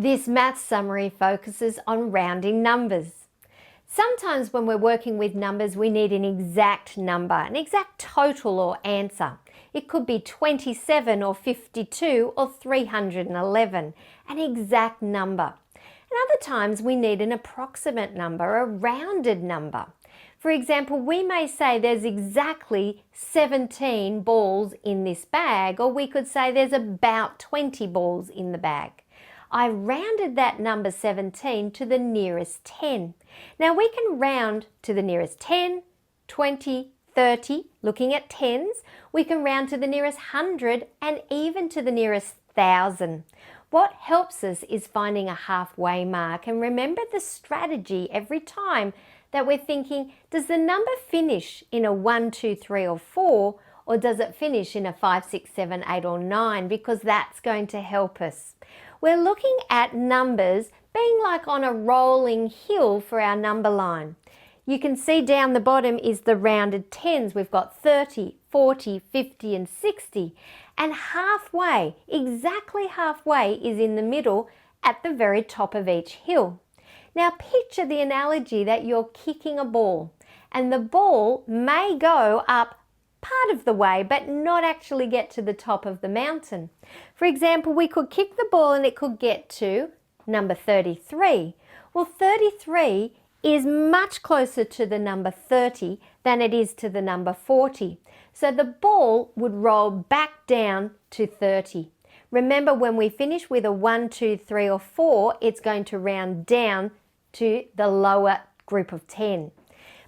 This maths summary focuses on rounding numbers. Sometimes when we're working with numbers, we need an exact number, an exact total or answer. It could be 27 or 52 or 311, an exact number. And other times we need an approximate number, a rounded number. For example, we may say there's exactly 17 balls in this bag, or we could say there's about 20 balls in the bag. I rounded that number 17 to the nearest 10. Now we can round to the nearest 10, 20, 30, looking at tens. We can round to the nearest 100 and even to the nearest 1,000. What helps us is finding a halfway mark, and remember the strategy every time that we're thinking, does the number finish in a 1, 2, 3 or 4, or does it finish in a 5, 6, 7, 8 or 9? Because that's going to help us. We're looking at numbers being like on a rolling hill for our number line. You can see down the bottom is the rounded tens. We've got 30, 40, 50 and 60. And halfway, exactly halfway, is in the middle at the very top of each hill. Now picture the analogy that you're kicking a ball, and the ball may go up part of the way but not actually get to the top of the mountain. For example, we could kick the ball and it could get to number 33. Well, 33 is much closer to the number 30 than it is to the number 40. So the ball would roll back down to 30. Remember, when we finish with a 1, 2, 3 or 4, it's going to round down to the lower group of 10.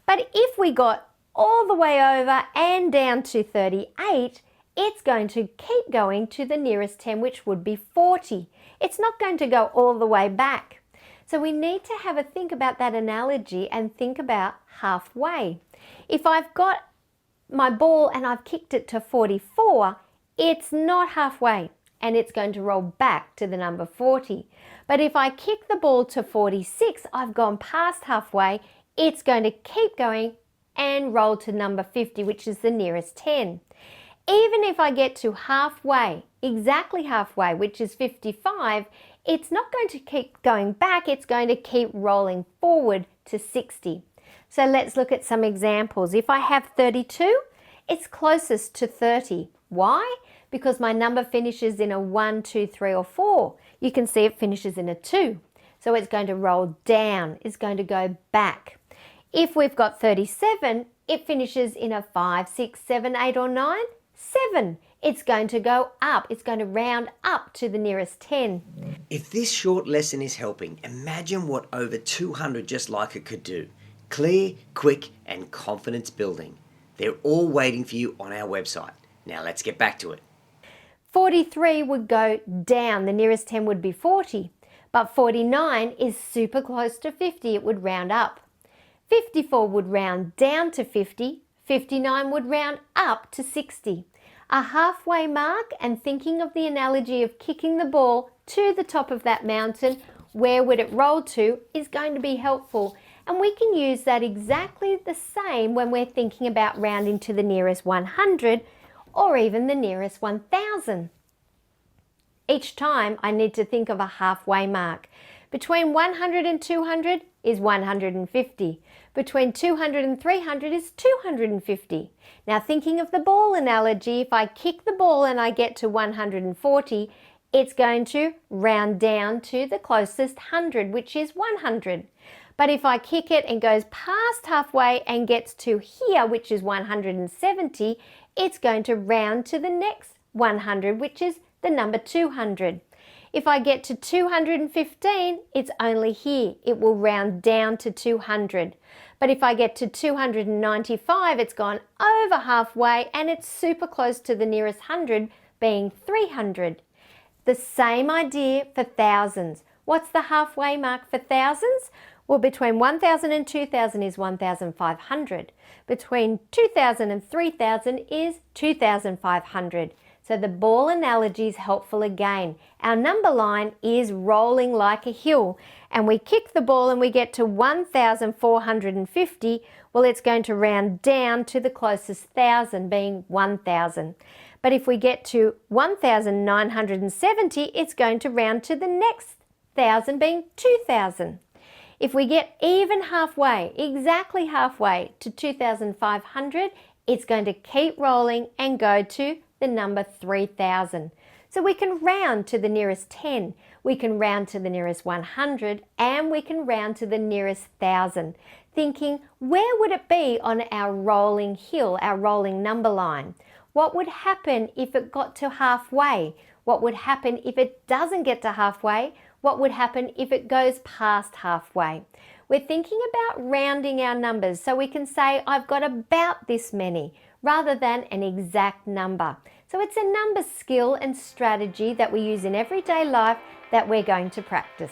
But if we got all the way over and down to 38, it's going to keep going to the nearest 10, which would be 40. It's not going to go all the way back. So we need to have a think about that analogy and think about halfway. If I've got my ball and I've kicked it to 44, it's not halfway and it's going to roll back to the number 40. But if I kick the ball to 46, I've gone past halfway, it's going to keep going and roll to number 50, which is the nearest 10. Even if I get to halfway, exactly halfway, which is 55, it's not going to keep going back, it's going to keep rolling forward to 60. So let's look at some examples. If I have 32, it's closest to 30. Why? Because my number finishes in a 1, 2, 3 or 4. You can see it finishes in a 2. So it's going to roll down, it's going to go back. If we've got 37, it finishes in a 5, 6, 7, 8 or 9, 7. It's going to go up. It's going to round up to the nearest 10. If this short lesson is helping, imagine what over 200 just like it could do. Clear, quick and confidence building. They're all waiting for you on our website. Now let's get back to it. 43 would go down. The nearest 10 would be 40. But 49 is super close to 50. It would round up. 54 would round down to 50, 59 would round up to 60. A halfway mark, and thinking of the analogy of kicking the ball to the top of that mountain, where would it roll to, is going to be helpful. And we can use that exactly the same when we're thinking about rounding to the nearest 100 or even the nearest 1,000. Each time I need to think of a halfway mark. Between 100 and 200 is 150. Between 200 and 300 is 250. Now thinking of the ball analogy, if I kick the ball and I get to 140, it's going to round down to the closest 100, which is 100. But if I kick it and goes past halfway and gets to here, which is 170, it's going to round to the next 100, which is the number 200. If I get to 215, it's only here. It will round down to 200. But if I get to 295, it's gone over halfway and it's super close to the nearest 100, being 300. The same idea for thousands. What's the halfway mark for thousands? Well, between 1,000 and 2,000 is 1,500. Between 2,000 and 3,000 is 2,500. So the ball analogy is helpful again. Our number line is rolling like a hill, and we kick the ball and we get to 1,450. Well, it's going to round down to the closest 1,000, being 1,000. But if we get to 1,970, it's going to round to the next 1,000 being 2,000. If we get even halfway, exactly halfway to 2,500, it's going to keep rolling and go to the number 3,000. So we can round to the nearest 10, we can round to the nearest 100, and we can round to the nearest 1,000, thinking, where would it be on our rolling hill, our rolling number line? What would happen if it got to halfway? What would happen if it doesn't get to halfway? What would happen if it goes past halfway? We're thinking about rounding our numbers so we can say, I've got about this many, rather than an exact number. So it's a number skill and strategy that we use in everyday life that we're going to practice.